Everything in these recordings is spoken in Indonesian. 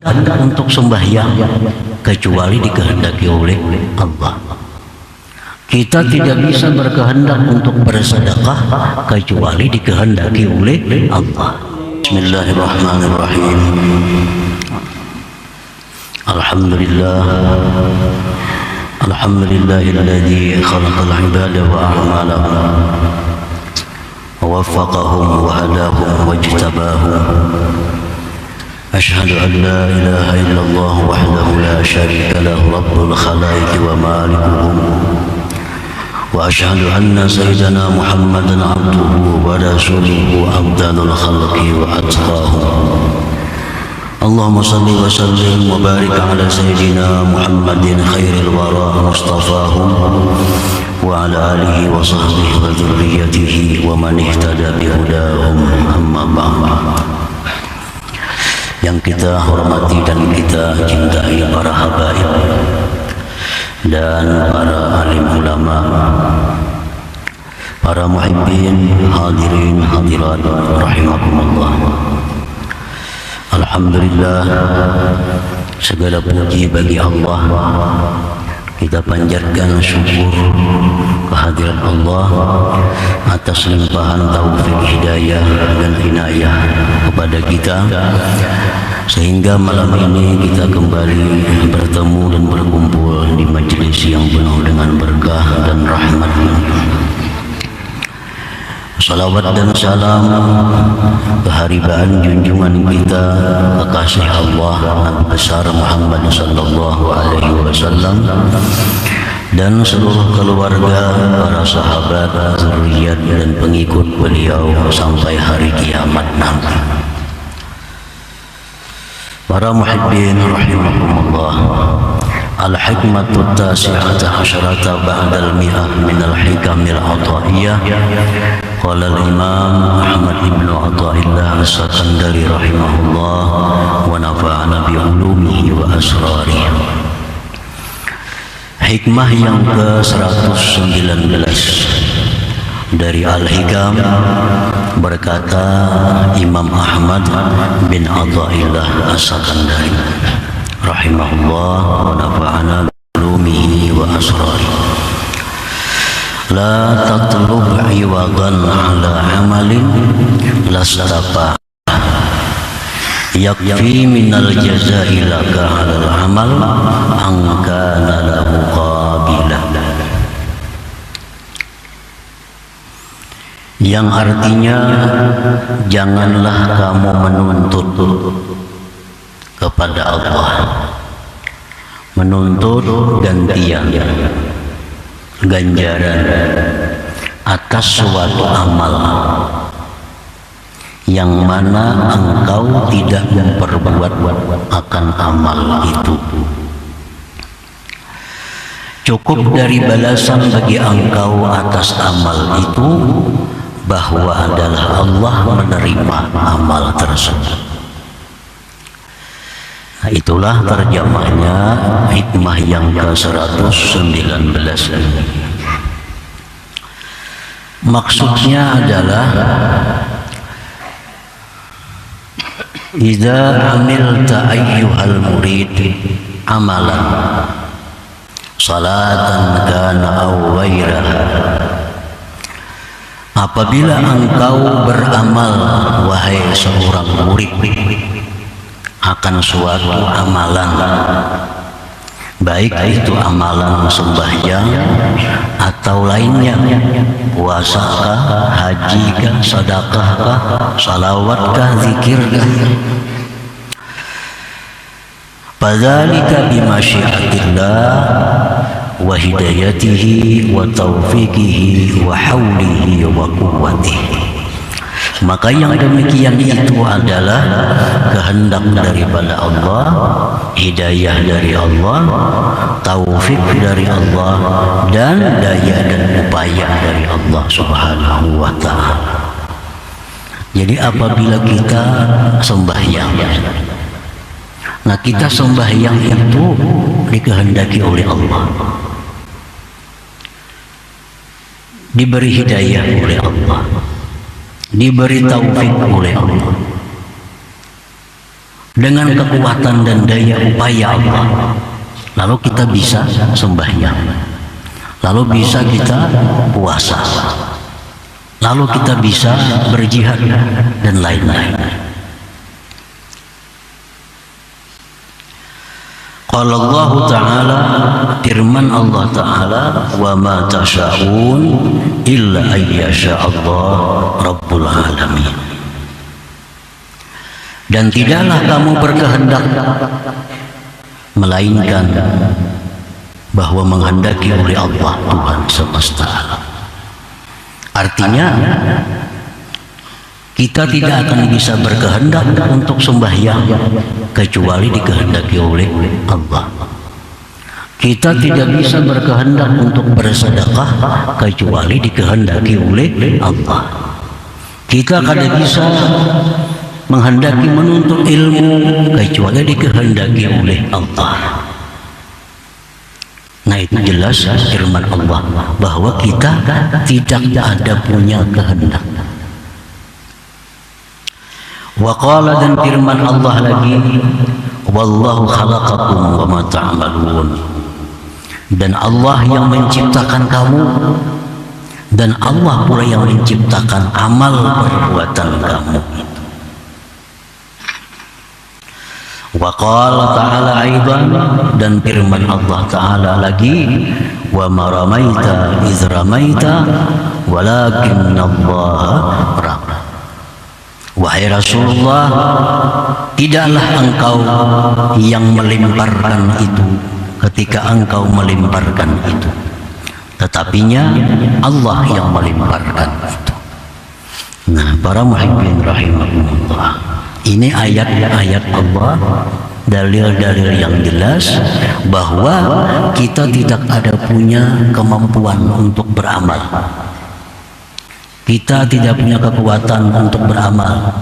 untuk sembahyang kecuali dikehendaki oleh Allah. Kita tidak bisa berkehendak untuk bersedekah kecuali dikehendaki oleh Allah. Bismillahirrahmanirrahim. Alhamdulillahilladzi khalaqal ibada wa a'malahum wa waffaqahum wa hadahum wa ijtabahum. أشهد أن لا إله إلا الله وحده لا شريك له رب الخلائق ومالكهم وأشهد أن سيدنا محمدا عبده ورسوله أفضل الخلق وأتقاهم. اللهم صل وسلم وبارك على سيدنا محمد خير الورى مصطفاهم وعلى آله وصحبه وذريته ومن اهتدى بهداهم. أما بعد. Yang kita hormati dan kita cintai para habaib dan para alim ulama, para muhibbin, hadirin hadirat rahimakumullah. Alhamdulillah, segala puji bagi Allah. Kita panjatkan syukur kehadiran Allah atas limpahan taufik hidayah dan inayah kepada kita, sehingga malam ini kita kembali bertemu dan berkumpul di majelis yang penuh dengan berkah dan rahmat-Nya. Salawat dan salam keharibaan junjungan kita kekasih Allah Nabi besar Muhammad sallallahu alaihi wasallam dan seluruh keluarga, para sahabat, zuriat dan pengikut beliau sampai hari kiamat nanti. Para muhibbin rahimakumullah. Al-hikmatu tasi'ata asyrata ba'dal mi'ah minal hikamil ataiyah. Qala al-imam Ahmad ibn Athaillah as-Sakandari rahimahullah wa nafa'ana bi ulumihi wa asrarihi. Hikmah yang ke-119 dari Al-Hikam, berkata Imam Ahmad bin Athaillah as-Sakandari rahimahullah wa nafa'ana bi ulumihi wa asrarihi. La tatlub iwadan ala amalin lastapa yakfi minal jazai laka halal amal angkana lahu qabilah. Yang artinya, janganlah kamu menuntut kepada Allah, menuntut gantian, ganjaran atas suatu amal yang mana engkau tidak memperbuat akan amal itu. Cukup dari balasan bagi engkau atas amal itu bahwa adalah Allah menerima amal tersebut. Nah, itulah terjemahnya hikmah yang ke-119 ini. Maksudnya adalah idza amilta ayyuhal murid amalan salatan kana aw ghairaha. Apabila engkau beramal wahai seorang murid akan suatu amalan, baik itu amalan sembahyang atau lainnya, puasakah, hajikah, sedekahkah, salawatkah, zikirkah, fadzalika bimasyiatillah wa hidayatihi wa taufiqihi wa haulihi wa quwwatihi. Maka yang demikian itu adalah kehendak daripada Allah, hidayah dari Allah, taufik dari Allah, dan daya dan upaya dari Allah Subhanahu wa ta'ala. Jadi apabila kita sembahyang, nah kita sembahyang itu dikehendaki oleh Allah, diberi hidayah oleh Allah, diberi taufik oleh Allah. dengan kekuatan dan daya upaya Allah, lalu kita bisa sembahyang, lalu bisa kita puasa, lalu kita bisa berjihad dan lain-lain. Qala Allah Ta'ala, firman Allah Ta'ala, wa ma tasha'un illa ayyasha Allah Rabbul Alamin. Dan tidaklah kamu berkehendak melainkan bahwa menghendaki oleh Allah Tuhan semesta alam. Artinya kita tidak akan bisa berkehendak untuk sembahyang kecuali dikehendaki oleh Allah. Kita tidak bisa berkehendak untuk bersedekah kecuali dikehendaki oleh Allah. Kita tidak bisa menghendaki menuntut ilmu kecuali dikehendaki oleh Allah. Nah, itu jelas firman Allah bahwa kita tidak ada punya kehendak. Wa qala, dan firman Allah lagi, wallahu khalaqakum wa ma ta'malun. Dan Allah yang menciptakan kamu, dan Allah pula yang menciptakan amal perbuatan kamu. Wa qala ta'ala aidan, dan firman Allah Ta'ala lagi, wa ma ramaita iz ramaita walakinna Allah rama. Wahai Rasulullah, tidaklah engkau yang melemparkan itu ketika engkau melemparkan itu, tetapinya Allah yang melemparkan itu. Nah, para muhibbin rahimahumullah, ini ayat-ayat Allah, dalil-dalil yang jelas bahwa kita tidak ada punya kemampuan untuk beramal. Kita tidak punya kekuatan untuk beramal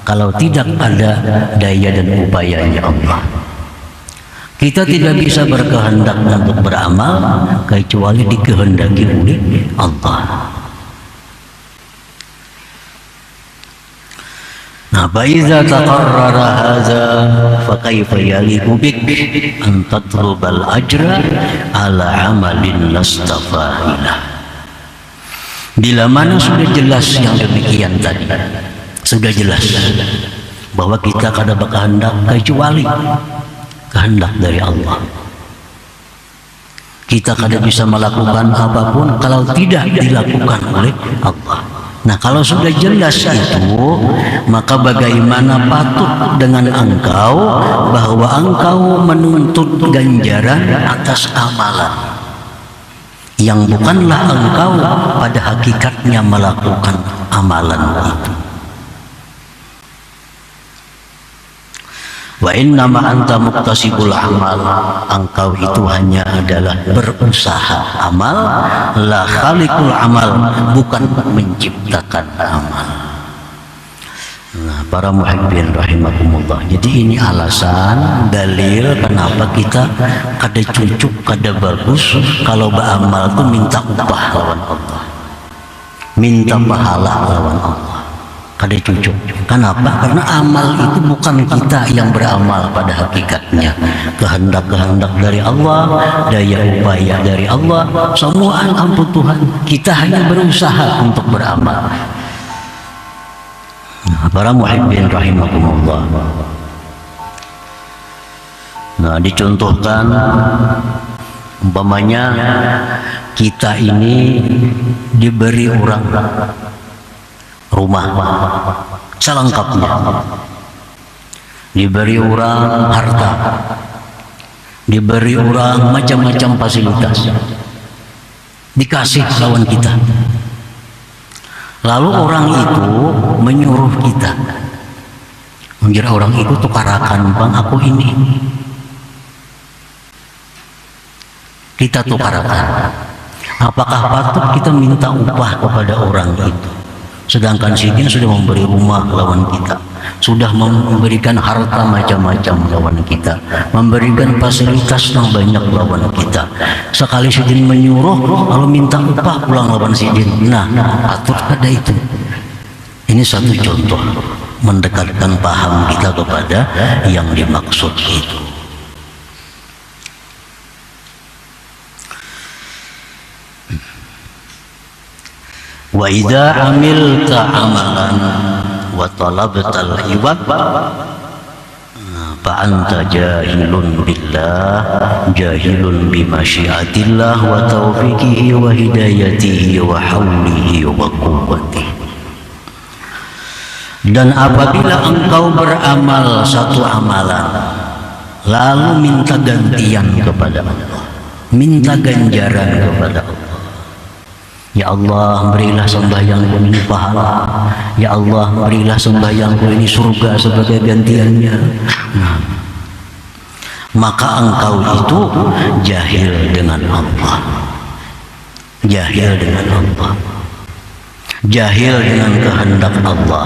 kalau tidak ada daya dan upayanya Allah. Kita tidak bisa berkehendak untuk beramal kecuali dikehendaki oleh Allah. Nah, faiza taqarrara hadza fa kaifa yaliqu bik an tatlubal ajra ala amalin lastafahilah. Bila mana sudah jelas yang demikian tadi, sudah jelas bahwa kita kada berkehendak kecuali kehendak dari Allah. Kita kada bisa melakukan apapun kalau tidak dilakukan oleh Allah. Nah, kalau sudah jelas itu, maka bagaimana patut dengan engkau bahwa engkau menuntut ganjaran atas amalan yang bukanlah engkau pada hakikatnya melakukan amalan itu. Wa innama anta muktasibul amal, engkau itu hanya adalah berusaha amal, la khaliqul amal, bukan menciptakan amal. Nah, para muhibbin rahimakumullah, jadi ini alasan, dalil kenapa kita kada cucuk, kada bagus kalau beramal itu minta upah lawan Allah, minta pahala lawan Allah, kada cucuk. Kenapa? Karena amal itu bukan kita yang beramal pada hakikatnya. Kehendak-kehendak dari Allah, daya upaya dari Allah, semua ampun Tuhan. Kita hanya berusaha untuk beramal. Para muhibbin rahimakumullah. Nah, dicontohkan umpamanya kita ini diberi orang rumah selengkapnya, diberi orang harta, diberi orang macam-macam fasilitas, dikasih lawan kita. Lalu orang itu menyuruh kita, mengira orang itu tukarakan, bang aku ini, kita tukarakan. Apakah patut kita minta upah kepada orang itu? Sedangkan si dia sudah memberi rumah lawan kita, sudah memberikan harta macam-macam lawan kita, memberikan fasilitas yang banyak lawan kita. Sekali si dia menyuruh lalu minta upah pulang lawan si dia. Nah, patut ada itu. Ini satu contoh mendekatkan paham kita kepada yang dimaksud itu. Wa idza amilta amalan wa talabtal iwad fa anta jahilun billah, jahilun bimasyiatillah wa taufiqihi wa hidayatihi wa haulihi wa quwwatihi. Dan apabila engkau beramal satu amalan lalu minta gantian kepada Allah, minta ganjaran kepada Allah, ya Allah, berilah sembahyangku ini pahala. Ya Allah, berilah sembahyangku ini surga sebagai gantiannya. Maka engkau itu jahil dengan Allah. Jahil dengan Allah. Jahil dengan kehendak Allah.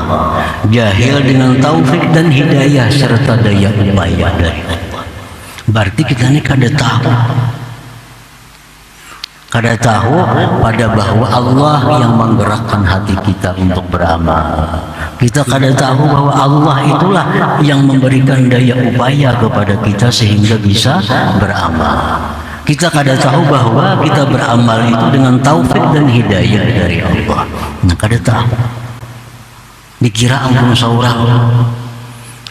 Jahil dengan taufik dan hidayah serta daya upaya dari Allah. Berarti kita ini kada tahu pada bahwa Allah yang menggerakkan hati kita untuk beramal. Kita kada tahu bahwa Allah itulah yang memberikan daya upaya kepada kita sehingga bisa beramal. Kita kada tahu bahwa kita beramal itu dengan taufik dan hidayah dari Allah. Nah, kada tahu. Dikira ampun saurang,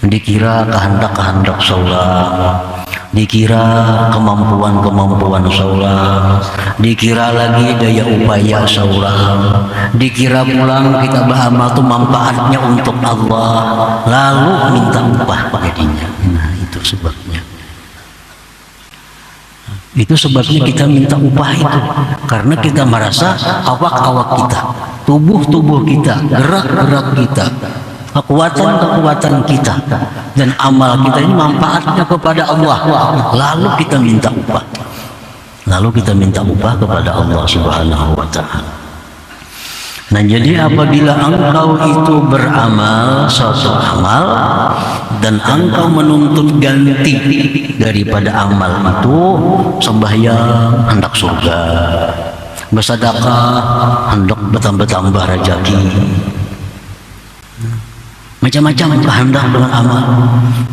dikira kehendak-kehendak saurang, dikira kemampuan-kemampuan seorang, dikira lagi daya upaya seorang, dikira pulang kita beramal itu manfaatnya untuk Allah, lalu minta upah jadinya. Nah, itu sebabnya. Itu sebabnya kita minta upah itu, karena kita merasa awak-awak kita, tubuh-tubuh kita, gerak-gerak kita, kekuatan-kekuatan kita dan amal kita ini manfaatnya kepada Allah, lalu kita minta upah, kepada Allah Subhanahu wa Ta'ala. Nah, jadi apabila engkau itu beramal suatu amal dan engkau menuntut ganti daripada amal itu, sembahyang hendak surga, bersedekah hendak bertambah-tambah rezeki, macam-macam kehendak dengan amal.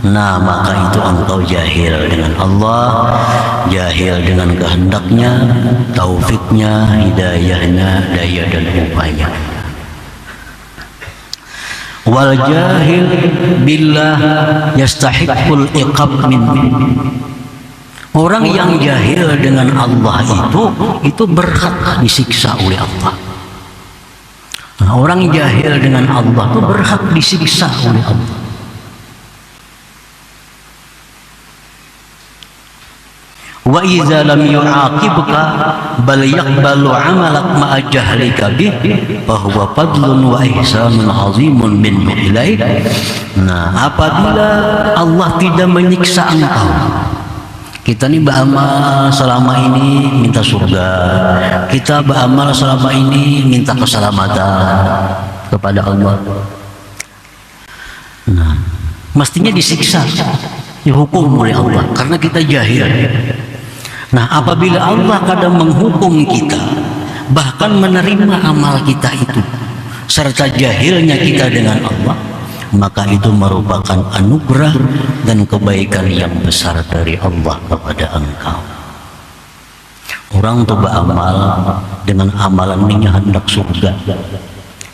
Nah, maka itu engkau jahil dengan Allah, jahil dengan kehendaknya, taufiknya, hidayahnya, daya dan upaya. Wal jahil billah yastahiqul iqab min. Orang yang jahil dengan Allah itu berhak disiksa oleh Allah. Nah, orang jahil dengan Allah itu berhak disiksa oleh Allah. Wa idza lam yu'aqibka bal yaqbalu 'amalak ma'a jahlika bih fa huwa fadlun wa ihsanun 'azimun min ilaik. Nah, apabila Allah tidak menyiksa engkau, kita ini beramal selama ini minta surga, kita beramal selama ini minta keselamatan kepada Allah. Nah, mestinya disiksa, dihukum oleh Allah karena kita jahil. Nah, apabila Allah kadang menghukum kita, bahkan menerima amal kita itu serta jahilnya kita dengan Allah, maka itu merupakan anugerah dan kebaikan yang besar dari Allah kepada engkau. Orang itu beramal dengan amalannya hendak surga,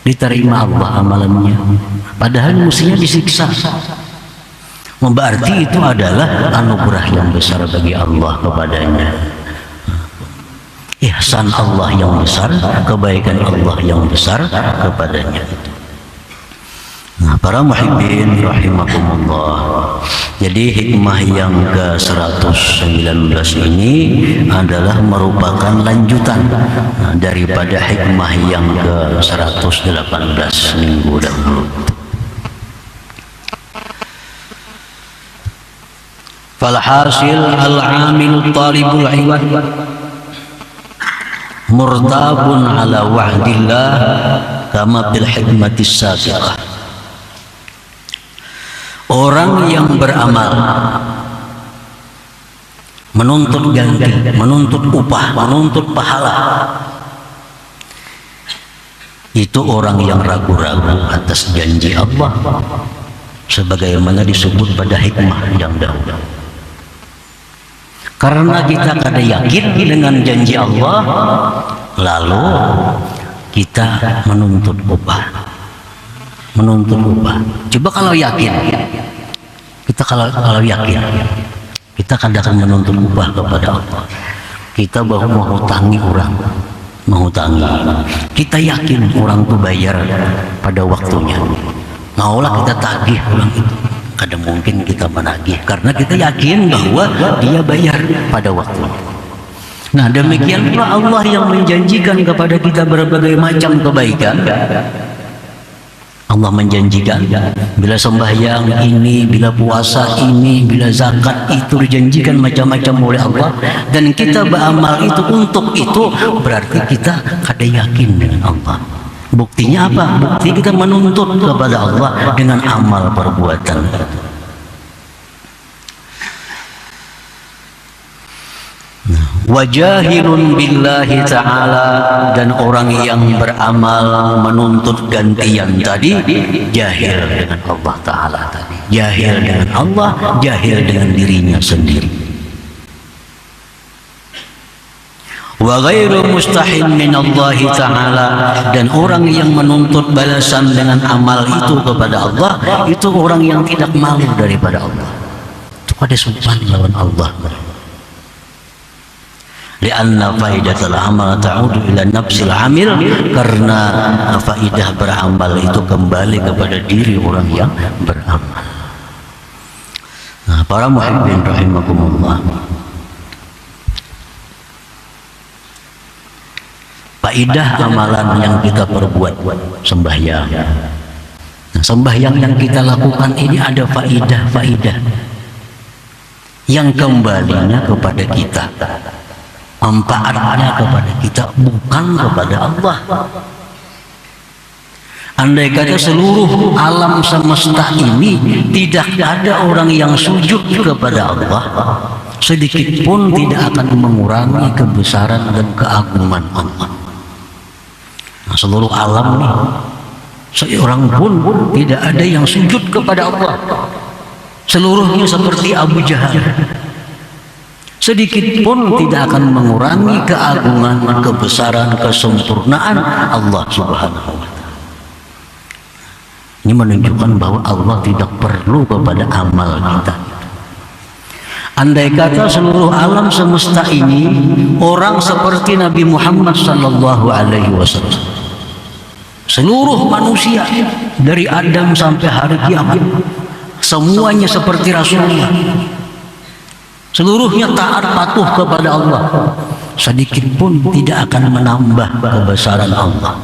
diterima Allah amalannya, padahal mestinya disiksa. Berarti itu adalah anugerah yang besar bagi Allah kepadanya, ihsan Allah yang besar, kebaikan Allah yang besar kepadanya itu. Nah, para muhibbin rahimakumullah, jadi hikmah yang ke-119 ini adalah merupakan lanjutan daripada hikmah yang ke-118 minggu dahulu. Falhasil al-amil talibul iwad murtabun ala wa'dillah kama bil hikmatis sabiqah. Orang yang beramal menuntut ganti, menuntut upah, menuntut pahala, Itu orang yang ragu-ragu atas janji Allah, sebagaimana disebut pada hikmah yang dahulu. Karena kita kada yakin dengan janji Allah, lalu kita menuntut upah. Coba kalau yakin, kita kalau yakin, kita kada akan menuntut upah kepada Allah. Kita baru menghutangi orang, kita yakin orang itu bayar pada waktunya, maulah kita tagih orang itu. Kada mungkin kita menagih karena kita yakin bahwa dia bayar pada waktunya. Nah, demikian pula Allah yang menjanjikan kepada kita berbagai macam kebaikan. Allah menjanjikan bila sembahyang ini, bila puasa ini, bila zakat itu dijanjikan macam-macam oleh Allah, dan kita beramal itu untuk itu, berarti kita kada yakin dengan Allah. Buktinya apa? Bukti kita menuntut kepada Allah dengan amal perbuatan. Wajahilun billahi ta'ala, dan orang yang beramal menuntut gantian tadi jahil dengan Allah Ta'ala tadi, jahil dengan Allah, jahil dengan dirinya sendiri. Wa ghairu mustahin min Allah Ta'ala, dan orang yang menuntut balasan dengan amal itu kepada Allah, itu orang yang tidak malu daripada Allah. Itu pada sopan lawan Allah. Lianna faidatul amal ta'udu ila nafsil amil, karena faidah beramal itu kembali kepada diri orang yang beramal. Nah, para muhibbin rahimakumullah, faidah amalan yang kita perbuat, sembahyang. Nah, sembahyang yang kita lakukan ini ada faidah yang kembalinya kepada kita, manfaatnya kepada kita, bukan kepada Allah. Andai kata seluruh alam semesta ini tidak ada orang yang sujud kepada Allah, sedikit pun tidak akan mengurangi kebesaran dan keagungan Allah. Nah, seluruh alam nih, seorang pun tidak ada yang sujud kepada Allah, seluruhnya seperti Abu Jahal, sedikit pun tidak akan mengurangi keagungan, kebesaran, kesempurnaan Allah Subhanahu wa Ta'ala. Ini menunjukkan bahwa Allah tidak perlu kepada amal kita. Andai kata seluruh alam semesta ini orang seperti Nabi Muhammad sallallahu alaihi wasallam, seluruh manusia dari Adam sampai hari kiamat semuanya seperti Rasulullah, seluruhnya taat patuh kepada Allah, sedikit pun tidak akan menambah kebesaran Allah,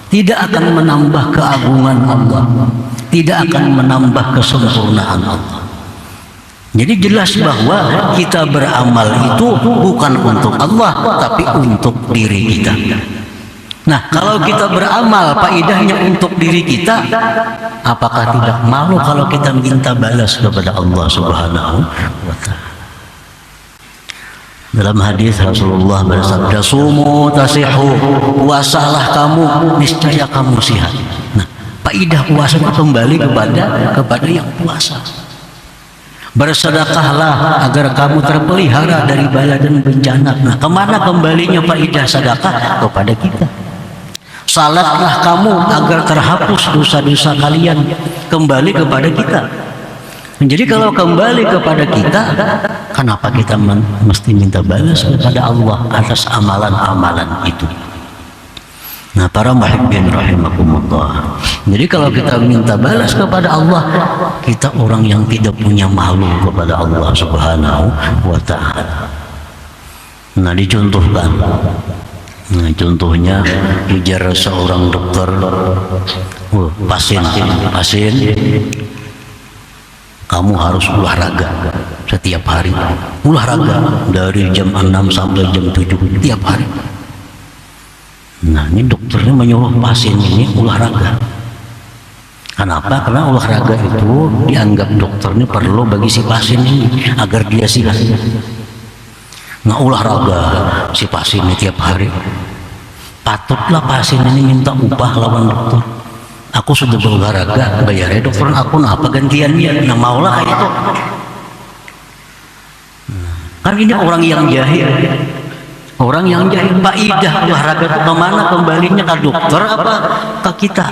tidak akan menambah keagungan Allah, tidak akan menambah kesempurnaan Allah. Jadi jelas bahwa kita beramal itu bukan untuk Allah, tapi untuk diri kita. Nah, kalau kita beramal faedahnya untuk diri kita, apakah tidak malu kalau kita minta balas kepada Allah Subhanahu wa Ta'ala? Dalam hadis Rasulullah bersabda, "Sumu tasihu, puasalah kamu, niscaya kamu sehat." Nah, faedah puasa itu kembali kepada yang puasa. Bersedekahlah agar kamu terpelihara dari bala dan bencana. Nah, kemana kembalinya faedah sedekah? Kepada kita. Salatlah kamu agar terhapus dosa-dosa kalian, kembali kepada kita. Jadi kalau kembali kepada kita, kenapa kita mesti minta balas kepada Allah atas amalan-amalan itu? Nah, para muhibbin rahimakumullah, jadi kalau kita minta balas kepada Allah, kita orang yang tidak punya malu kepada Allah Subhanahu wa Ta'ala. Nah, dicontohkan. Nah, contohnya ujar seorang dokter, pasien, kamu harus olahraga setiap hari, olahraga dari jam 6 sampai jam 7 tiap hari. Nah, ini dokternya menyuruh pasien ini olahraga. Kenapa? Karena olahraga itu dianggap dokter ini perlu bagi si pasien ini agar dia sehat. Nah, olahraga si pasien ini tiap hari. Patutlah pasien ini minta upah lawan dokter. Aku sudah berolahraga, bayarnya dokter aku, nah apa gantiannya? Nah maulah kayak itu. Kan ini orang yang jahil. Orang yang jahil, faidah olahraga itu kemana kembalinya, ke dokter apa ke kita?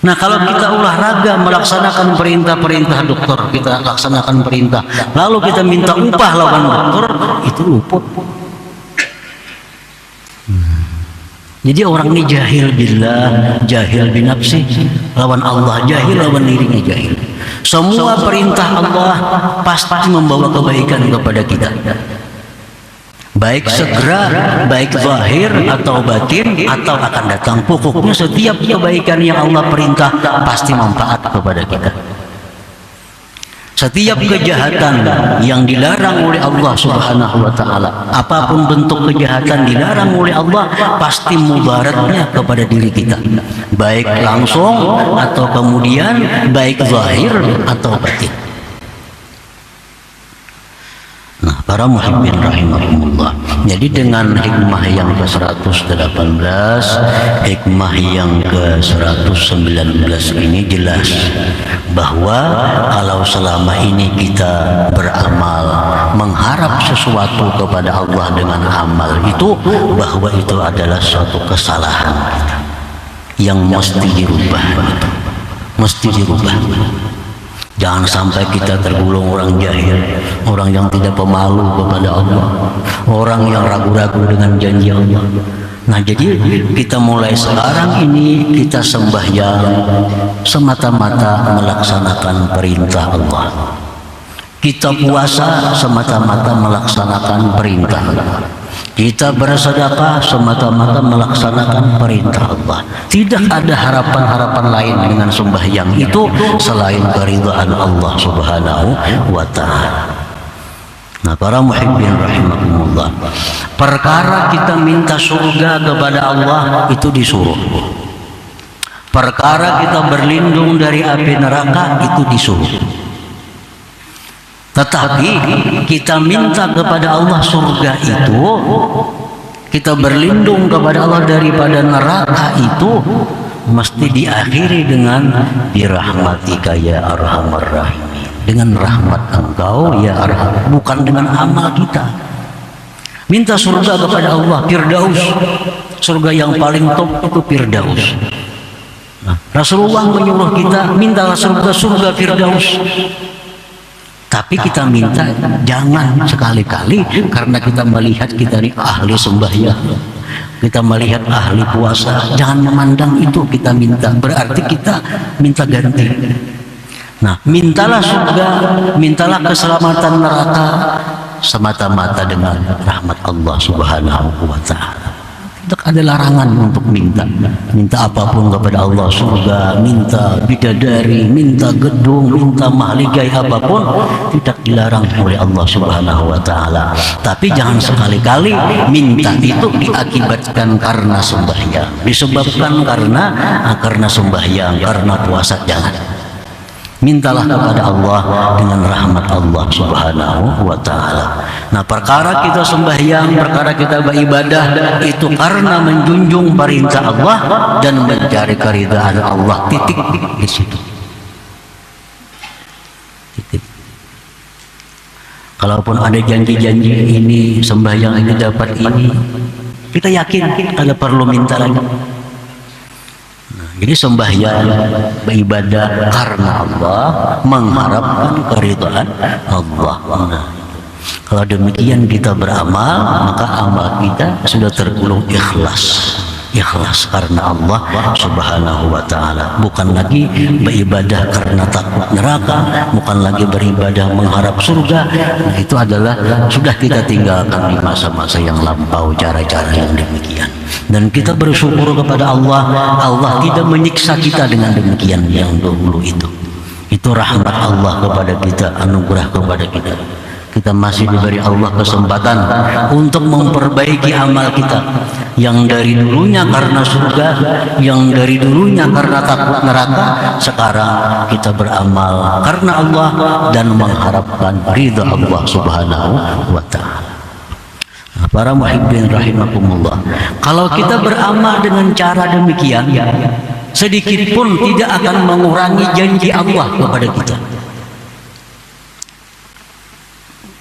Nah kalau kita olahraga melaksanakan perintah-perintah dokter, kita laksanakan perintah, lalu kita minta upah lawan dokter, itu luput. Jadi orang ini jahil billah, jahil binafsi, lawan Allah jahil, lawan dirinya jahil. Semua perintah Allah pasti membawa kebaikan kepada kita, baik segera, baik zahir atau batin atau akan datang. Pokoknya setiap kebaikan yang Allah perintah pasti manfaat kepada kita. Setiap kejahatan yang dilarang oleh Allah Subhanahu wa taala, apapun bentuk kejahatan dilarang oleh Allah, pasti mudaratnya kepada diri kita, baik langsung atau kemudian baik zahir atau batin. Nah, para muhibbin rahimahumullah. Jadi dengan hikmah yang ke-118, hikmah yang ke-119 ini jelas bahwa kalau selama ini kita beramal mengharap sesuatu kepada Allah dengan amal itu, bahwa itu adalah suatu kesalahan kita yang mesti dirubah, mesti dirubah. Jangan sampai kita tergolong orang jahil, orang yang tidak pemalu kepada Allah, orang yang ragu-ragu dengan janji Allah. Nah jadi kita mulai sekarang ini kita sembahyang semata-mata melaksanakan perintah Allah. Kita puasa semata-mata melaksanakan perintah Allah. Kita bersedekah semata-mata melaksanakan perintah Allah. Tidak ada harapan-harapan lain dengan sembahyang itu selain keridhaan Allah Subhanahu wa ta'ala. Nah para muhibbin rahimakumullah, perkara kita minta surga kepada Allah itu disuruh. Perkara kita berlindung dari api neraka itu disuruh. Tetapi kita minta kepada Allah surga itu, kita berlindung kepada Allah daripada neraka itu, mesti diakhiri dengan birahmatika ya arhamar rahimin, dengan rahmat Engkau ya arham, bukan dengan amal kita. Minta surga kepada Allah, Firdaus, surga yang paling top itu Firdaus. Nah, Rasulullah menyuruh kita mintalah surga Firdaus. Tapi kita minta jangan sekali-kali karena kita melihat kita ini ahli sembahyang, kita melihat ahli puasa, jangan memandang itu kita minta, berarti kita minta ganti. Nah, mintalah surga, mintalah keselamatan neraka semata-mata dengan rahmat Allah Subhanahu wa ta'ala. Tidak ada larangan untuk minta apapun kepada Allah, surga, minta bidadari, minta gedung, minta mahligai apapun, tidak dilarang oleh Allah Subhanahu wa ta'ala. Tapi jangan sekali-kali minta itu diakibatkan karena sembahyang, disebabkan karena sembahyang, karena puasa, jangan. Mintalah kepada Allah dengan rahmat Allah Subhanahu wa ta'ala. Nah, perkara kita sembahyang, perkara kita beribadah itu karena menjunjung perintah Allah dan mencari keridhaan Allah. Titik di situ. Titik. Kalaupun ada janji-janji ini sembahyang ini dapat ini, kita yakin ada perlu minta lagi. Jadi sembahyang beribadah karena Allah, mengharapkan keridhaan Allah. Nah, kalau demikian kita beramal, maka amal kita sudah tergolong ikhlas. Ikhlas karena Allah Subhanahu wa ta'ala, bukan lagi beribadah karena takut neraka, bukan lagi beribadah mengharap surga. Nah, itu adalah sudah kita tinggalkan di masa-masa yang lampau cara-cara yang demikian. Dan kita bersyukur kepada Allah, Allah tidak menyiksa kita dengan demikian yang dulu itu. Itu rahmat Allah kepada kita, anugerah kepada kita. Kita masih diberi Allah kesempatan untuk memperbaiki amal kita yang dari dulunya karena surga, yang dari dulunya karena takut neraka. Sekarang kita beramal karena Allah dan mengharapkan ridha Allah Subhanahu wa ta'ala. Para muhibbin rahimakumullah, kalau kita beramal dengan cara demikian, sedikit pun tidak akan mengurangi janji Allah kepada kita.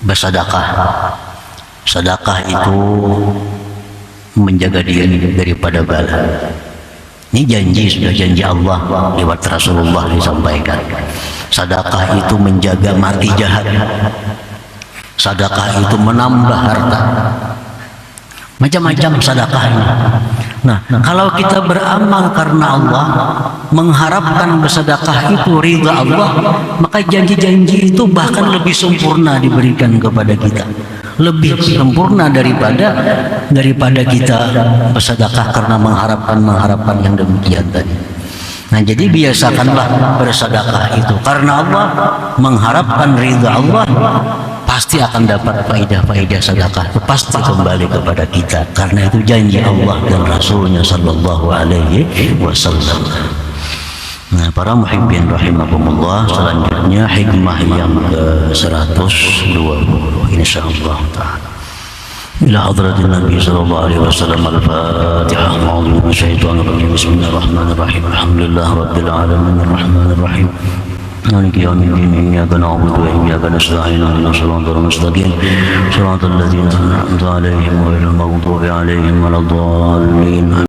Bersedekah, sedekah itu menjaga diri daripada bala. Ini janji, sudah janji Allah lewat Rasulullah disampaikan. Sedekah itu menjaga mati jahat. Sedekah itu menambah harta. Macam-macam sedekah ini. Nah, kalau kita beramal karena Allah, mengharapkan bersedekah itu ridha Allah, maka janji-janji itu bahkan lebih sempurna diberikan kepada kita. Lebih sempurna daripada kita bersedekah karena mengharapkan yang demikian tadi. Nah, jadi biasakanlah bersedekah itu karena Allah, mengharapkan ridha Allah, pasti akan dapat faedah-faedah sedekah itu pasti kembali kepada kita, karena itu janji Allah dan Rasulnya Sallallahu Alaihi Wasallam. Nah, para muhibbin rahimakumullah, selanjutnya hikmah yang ke-120 insyaallah taala. Ila hadratin Nabi sallallahu alaihi wasallam al-Fatihah. A'udzu billahi minasyaitonir rajim. Bismillahirrahmanirrahim. Alhamdulillahirabbil alamin arrahmanir rahim. مالك يوم الدين إياك نعبد وإياك نستعين اهدنا الصراط المستقيم صراط الذين أنعمت عليهم غير المغضوب عليهم ولا الضالين.